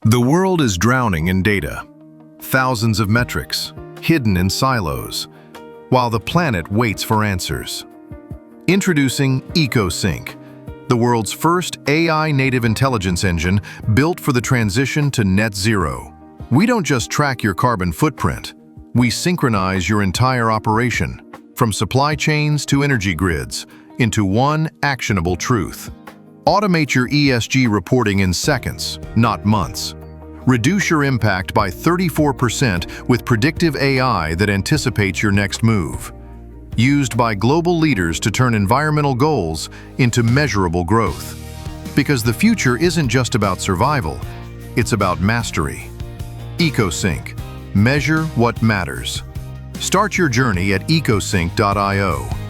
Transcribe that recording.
The world is drowning in data, thousands of metrics, hidden in silos, while the planet waits for answers. Introducing EcoSync, the world's first AI-native intelligence engine built for the transition to net zero. We don't just track your carbon footprint, we synchronize your entire operation, from supply chains to energy grids, into one actionable truth. Automate your ESG reporting in seconds, not months. Reduce your impact by 34% with predictive AI that anticipates your next move. Used by global leaders to turn environmental goals into measurable growth. Because the future isn't just about survival, it's about mastery. EcoSync. Measure what matters. Start your journey at ecosync.io.